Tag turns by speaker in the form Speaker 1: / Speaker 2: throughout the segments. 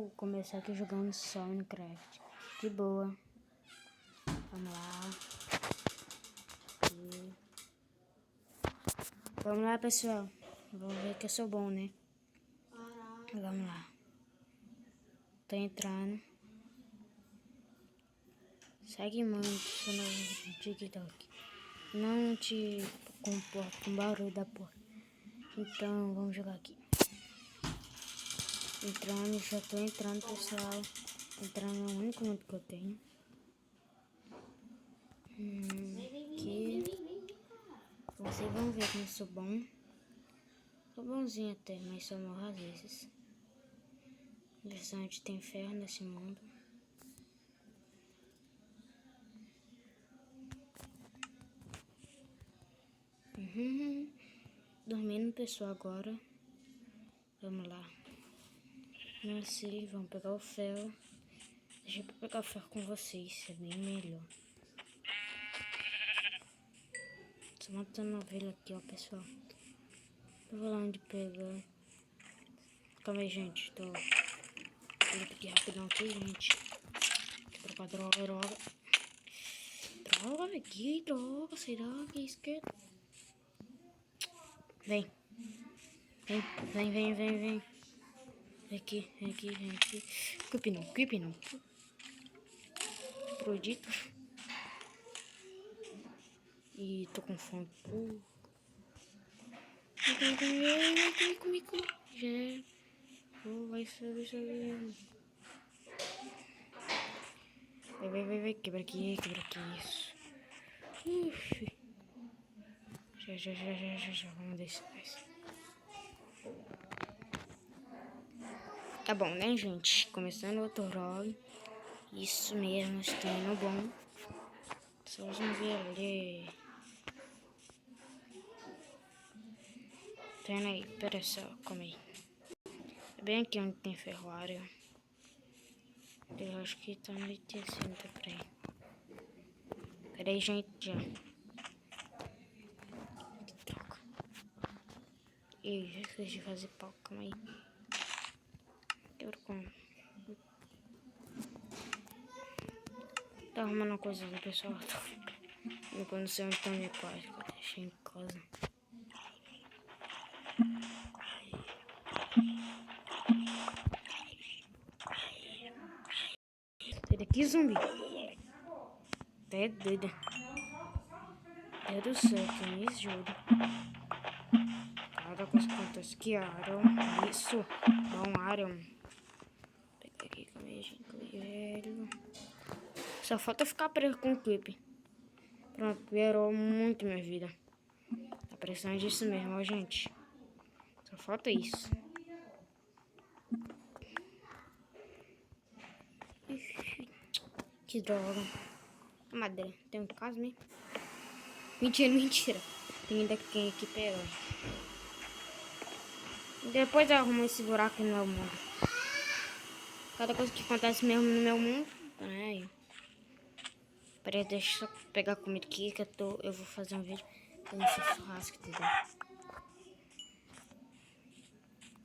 Speaker 1: vou começar aqui jogando só Minecraft. De boa. Vamos lá. E... Vamos lá, pessoal. Vamos ver que eu sou bom, né? Vamos lá. Tô entrando. Segue muito no TikTok. Não te comporta com barulho da porta. Então, vamos jogar aqui. Entrando, já tô entrando, pessoal. Entrando é o único mundo que eu tenho. Aqui. Vocês vão ver como eu sou bom. Sou bonzinho até, mas só morro às vezes. Versão de tem ferro nesse mundo. Dormindo, pessoal, agora. Vamos lá. Não sei, vamos pegar o ferro. Deixa eu pegar o ferro com vocês, é bem melhor. Tô matando a ovelha aqui, ó, pessoal. Eu vou lá onde pegar. Calma aí, gente. Tô indo aqui rapidão aqui, gente. Vou trocar droga. Droga, aqui, droga. Será que é esquerda? Vem. Vem aqui. Creep não. Acredito. E tô com fome. Vem comigo. Já. Vai subir. Vai. Quebra aqui. Isso. Já. Vamos descer. Tá bom, né, gente? Começando outro vlog. Isso mesmo, está indo bom. Só vamos ver ali. Tá indo aí, pera só, calma aí. É bem aqui onde tem ferroário. Eu acho que tá anoitecendo, tá por aí. Pera aí, gente, já. Que troca. Ih, já esqueci de fazer pau, calma aí. Quebra como? Tá arrumando uma coisa ali, pessoal. Eu não sei onde tá meu pai, eu deixei em casa. Sai daqui, zumbi. É doida. Deus do céu, que me ajuda. Cada coisa que acontece aqui, Aaron. Isso. Bom, Aaron. Pega aqui, calma aí, gente. Velho. Só falta ficar preso com o clipe. Pronto, piorou muito minha vida. Tá precisando disso mesmo, ó, gente. Só falta isso. Ixi, que droga. A madeira, tem um caso mesmo? Mentira. Tem ainda quem aqui pega. Depois eu arrumo esse buraco no meu mundo. Cada coisa que acontece mesmo no meu mundo. Peraí. Deixa eu só pegar comida aqui que eu vou fazer um vídeo com esse churrasco, entendeu?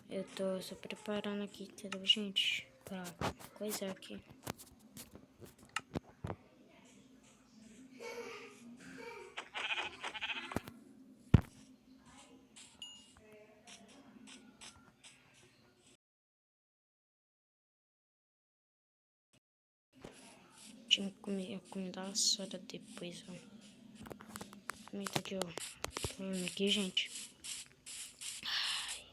Speaker 1: Eu tô só preparando aqui, entendeu, gente? Pra coisa aqui. Tinha que comer a comida assada depois, ó. Comida de ó. Aqui, gente. Ai.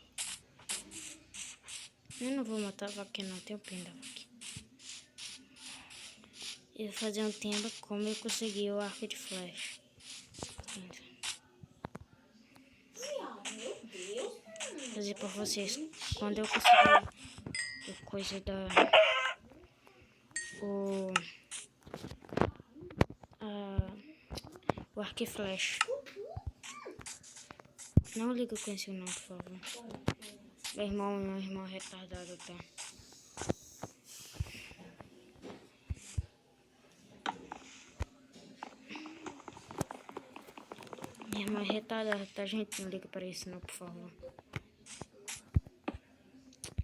Speaker 1: Eu não vou matar a vaca, não. Tem o pin da vaca. Eu vou fazer um tempo como eu consegui o arco de flecha. Vou fazer pra vocês. Quando eu consegui a coisa da... O arco e flecha. Não liga com esse não, por favor. Meu irmão retardado, tá? Minha irmã é retardada, tá, gente? Não liga pra isso não, por favor.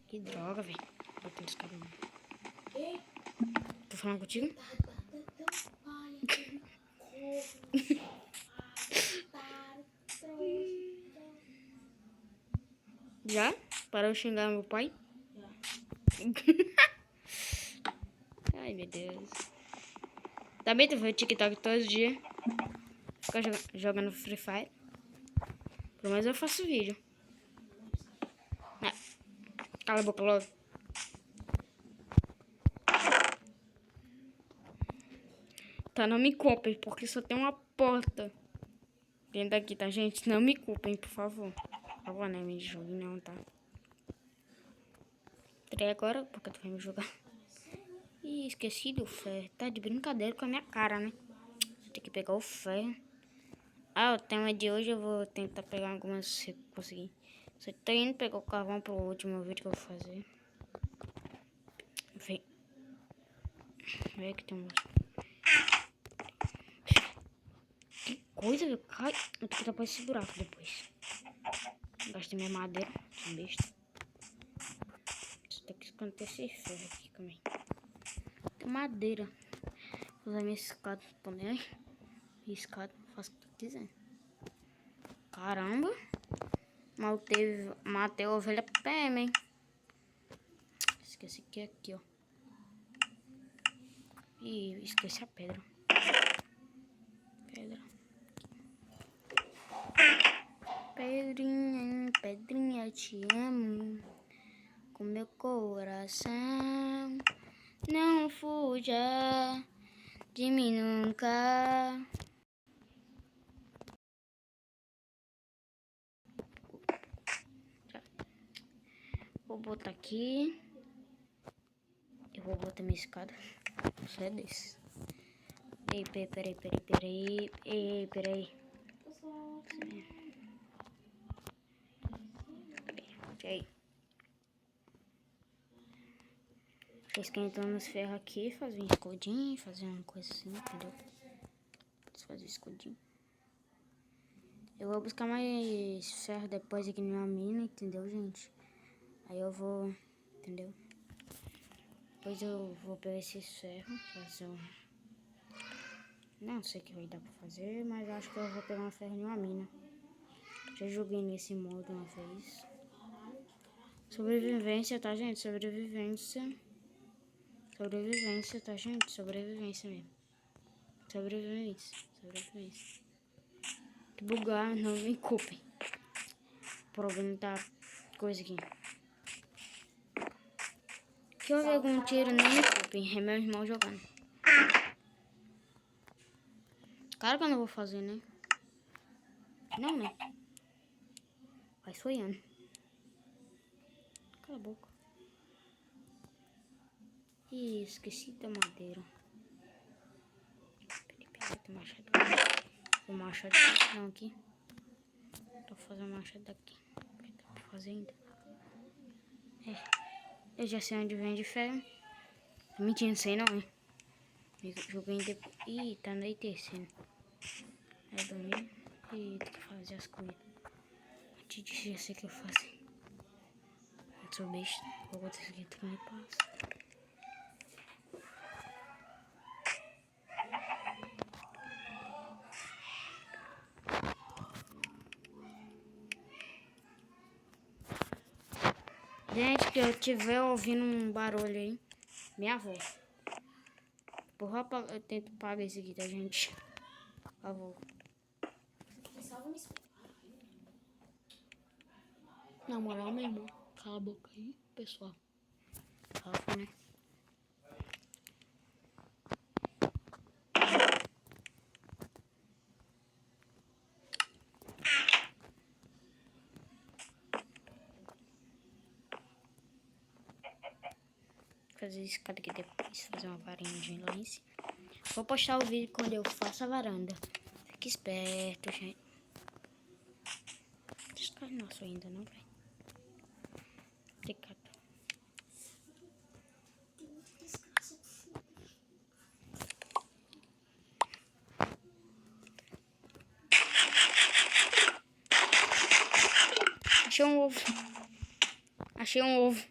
Speaker 1: Que droga, velho. botando escada. Tô falando contigo? Já? Parou de xingar meu pai? Ai, meu Deus. Também tu vê TikTok todos os dias. Ficar jogando Free Fire. Pelo menos eu faço vídeo. Ah, cala a boca logo. Tá, não me culpem, porque só tem uma porta dentro daqui, tá, gente? Não me culpem, por favor. Por favor, né? Me julgue não, tá? Entrei agora, porque tu vai me jogar. Ih, esqueci do ferro. Tá de brincadeira com a minha cara, né? Vou ter que pegar o ferro. Ah, o tema de hoje eu vou tentar pegar algumas se conseguir. Só tô indo pegar o carvão pro último vídeo que eu vou fazer. Vem. Vem que tem um... Que coisa, velho. Cai. Eu tenho que tapar esse buraco depois. Gastei minha madeira. Que besta. Tem que esconder esse ferro aqui também. Tem madeira. Vou usar minha escada também. Escada. Faço o que tu quiser. Caramba. Matei a ovelha PM, hein? Esqueci que é aqui, ó. Ih, esqueci a pedra. Pedra. Pedrinha, pedrinha, te amo. Com meu coração. Não fuja de mim nunca. Vou botar aqui. Eu vou botar minha escada. Só é desse. Ei, peraí. Ei, peraí. Aí. Esquentando os ferros aqui, fazer um escudinho, fazer uma coisa assim, entendeu? Fazer escudinho. Eu vou buscar mais ferro depois aqui na mina, entendeu, gente? Aí eu vou, entendeu? Depois eu vou pegar esses ferros, fazer um... Não sei o que vai dar pra fazer, mas acho que eu vou pegar um ferro em uma mina. Já joguei nesse modo uma vez. Sobrevivência, tá, gente? Sobrevivência, tá, gente? Sobrevivência mesmo. Sobrevivência. Que bugar, não me culpem. O problema tá coisa aqui. Se eu ver algum tiro, não me culpem. É meu irmão jogando. Claro que eu não vou fazer, né? Não, né? Vai sonhando. Cala a boca. Ih, esqueci da madeira. Peraí, tem machado. O machado não aqui. Tô fazendo machado daqui. Dá pra fazer ainda. Eu já sei onde vende ferro. Mentira, não sei não, hein? Joguei depois. Ih, tá anoitecendo. Aí eu dormi. Ih, tem que fazer as coisas. Antes disso, já sei o que eu faço. Eu sou besta. Vou botar isso aqui, tu me passa. Gente, que eu estiver ouvindo um barulho aí, minha avó. Porra, eu tento pagar isso aqui, tá, gente? Por favor. Na moral mesmo, cala a boca aí, pessoal. Rafa, né? Fazer escada aqui depois, fazer uma varandinha lá em cima. Vou postar o vídeo quando eu faço a varanda. Fique esperto, gente. Esse cara não é nosso ainda, não, velho. Obrigado. Achei um ovo.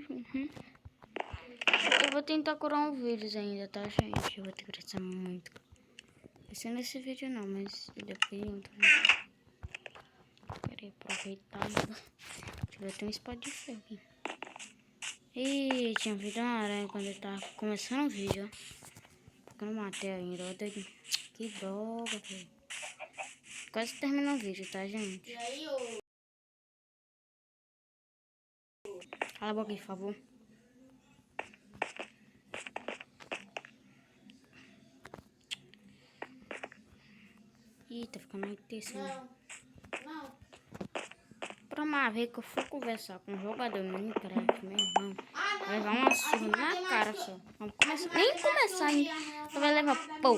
Speaker 1: Uhum. Eu vou tentar curar um vírus ainda, tá, gente? Eu vou ter que crescer muito. Vai ser nesse vídeo não, mas depois em outro vídeo. Peraí, aproveitar. Deixa eu ver, tem um espada de ferro aqui. Ih, tinha visto uma aranha quando eu tava começando o vídeo, ó. Porque eu não matei ainda, ó. Que droga, velho. Quase terminou o vídeo, tá, gente?
Speaker 2: E aí, ô?
Speaker 1: Cala a boca aí, por favor. Ih, tá ficando muito tenso, né?
Speaker 2: Não.
Speaker 1: Pra uma vez que eu for conversar com um jogador no Minecraft, meu irmão, vai levar uma surra na cara só. Vamos começar. Nem começar ainda. Só vai levar pô.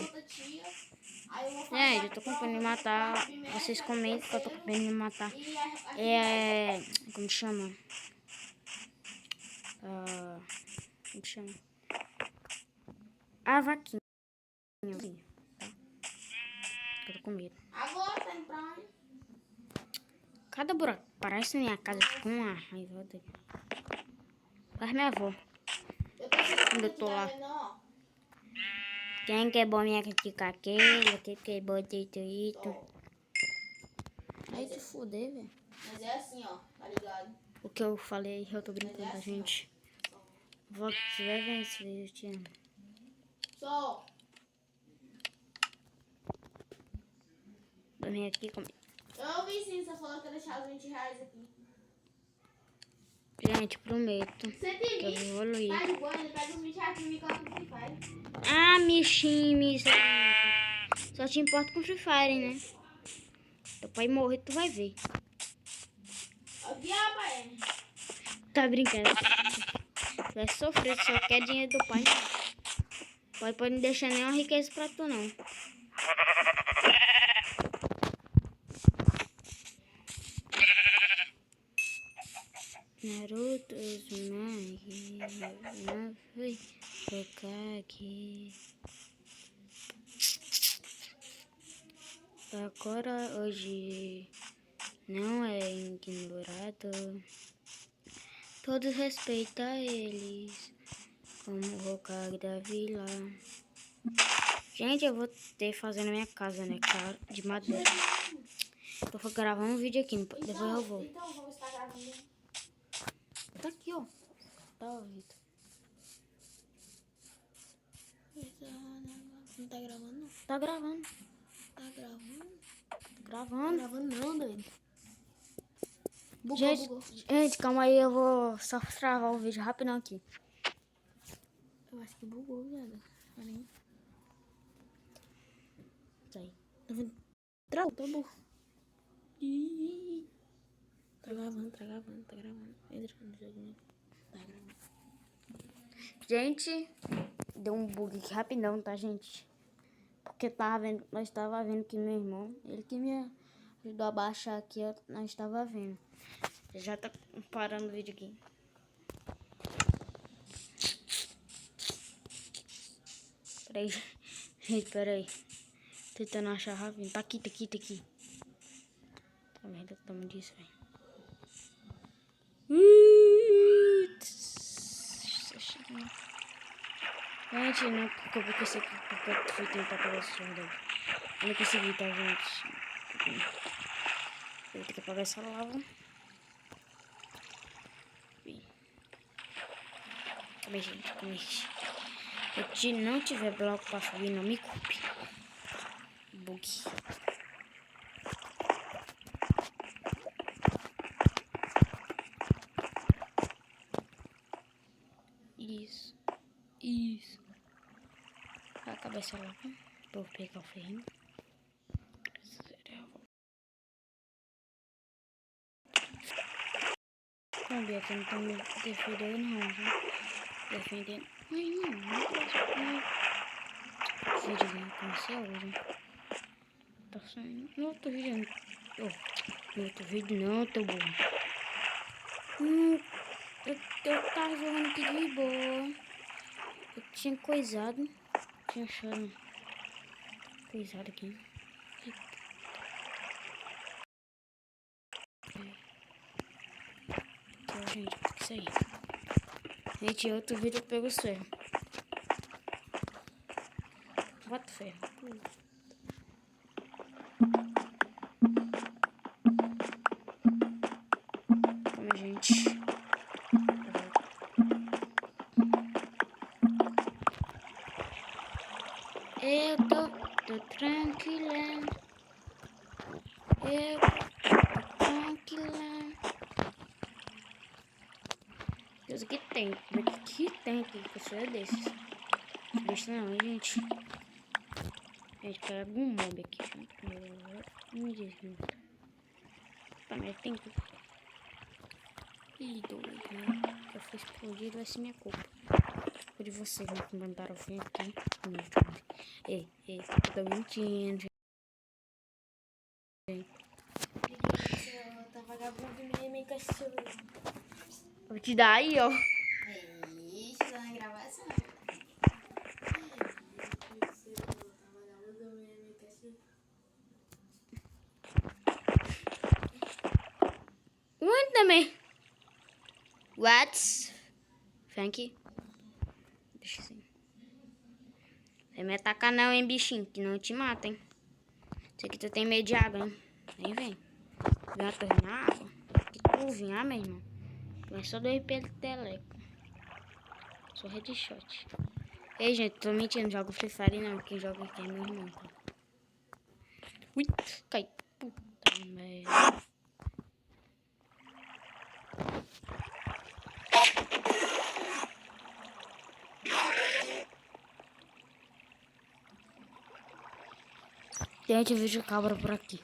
Speaker 1: Gente, eu tô com pena de matar. Vocês comentem que eu tô com pena de matar. Como chama? Como chama? A vaquinha. Tá? Eu tô com medo.
Speaker 2: Agora tá indo pra onde?
Speaker 1: Cada buraco parece minha casa com uma raiva dele. Faz minha avó. Quando eu tô lá. Quem quebrou minha caqueira? Quem quebrou isso? Aí te fuder, velho.
Speaker 2: Mas é assim, ó. Tá ligado?
Speaker 1: O que eu falei, eu tô brincando, tá, gente? Vó, se tiver vendo esse vídeo, eu te amo.
Speaker 2: Só.
Speaker 1: Dormir aqui comigo.
Speaker 2: Eu ouvi sim, você falou que ia deixar os 20 reais aqui.
Speaker 1: Gente, prometo que eu vou evoluir.
Speaker 2: Tá de boa, ele pega os 20 reais pra mim e coloca no Free Fire.
Speaker 1: Ah, bichinho, só te importa com Free Fire, né? Teu pai morrer, tu vai ver.
Speaker 2: Aqui, rapaz.
Speaker 1: Tá brincando. Tu vai sofrer, tu só quer dinheiro do pai. O pai pode não deixar nenhuma riqueza pra tu, não. Naruto, Uzumaki, não fui Hokage. Agora hoje não é ignorado. Todos respeitam eles como o Hokage da vila. Gente, eu vou ter fazendo minha casa, né, cara, de madeira. Eu vou gravar um vídeo aqui, depois eu vou.
Speaker 2: Então, vamos estar gravando.
Speaker 1: Tá aqui, ó. Tá ouvido.
Speaker 2: Não tá gravando, não?
Speaker 1: Tá gravando.
Speaker 2: Tá gravando?
Speaker 1: Gravando.
Speaker 2: Tá gravando não, doido.
Speaker 1: Gente, calma aí, eu vou só travar o vídeo rapidão aqui.
Speaker 2: Eu acho que bugou, viado. Peraí.
Speaker 1: Isso aí.
Speaker 2: Tá vendo? Travou, tá bom. Tá gravando. Entra no jogo. Tá gravando.
Speaker 1: Gente, deu um bug aqui rapidão, tá, gente? Porque nós tava vendo que meu irmão, ele que me ajudou a baixar aqui, nós estava vendo. Já tá parando o vídeo aqui. Peraí, gente, peraí. Tentando achar rápido. Tá aqui. Tá merda, tá muito disso, velho. Gente, não, porque eu vou conseguir, porque eu fui tentar pegar esse jogador. Eu não consegui, tá, gente? Eu vou ter que apagar essa lava. Calma aí, gente, calma aí. Se não tiver bloco pra subir, não me culpe. Bug. Isso. A cabeça lá. Vou pegar o ferrinho. Vamos ver aqui, não tô me defendendo não, viu? Defendendo. Ai, não posso. Vídeo comecei hoje. Tá saindo. No outro vídeo não. No outro vídeo não, tô bom. Eu tava jogando aqui de boa. Eu tinha coisado. Tinha achado coisado aqui. Então, gente, tem que sair. Gente, outro vídeo eu pego os ferros. Bota ferro. Calma, gente. Eu tô tranquila. Eu tô tranquila. Deus, aqui tem. Aqui tem aqui. Que eu sou desses. Não deixa não, gente. Gente, pega algum mob aqui junto com ele. Me desmuta. Tá, mas tem que... Ih, doido, né? Se eu for explodido, vai ser minha culpa. Por de vocês, né? Que mandaram vir aqui. Ei, eu tô mentindo, gente.
Speaker 2: Tá vagabundo meio cachorro.
Speaker 1: Vou te dar aí, ó.
Speaker 2: Ixi, tá na gravação.
Speaker 1: Onde também? What? Frank? Deixa assim. Vai me atacar não, hein, bichinho. Que não te mata, hein. Isso aqui tu tem medo de água, hein. Vem. Vem uma torre na água. Que tu vinha, meu irmão. Não é só dois pelo teleco. Só headshot. Ei, gente, tô mentindo. Jogo Free Fire não. Quem joga aqui é meu irmão, tá? Ui, cai. Puta merda. Gente, eu vejo cabra por aqui.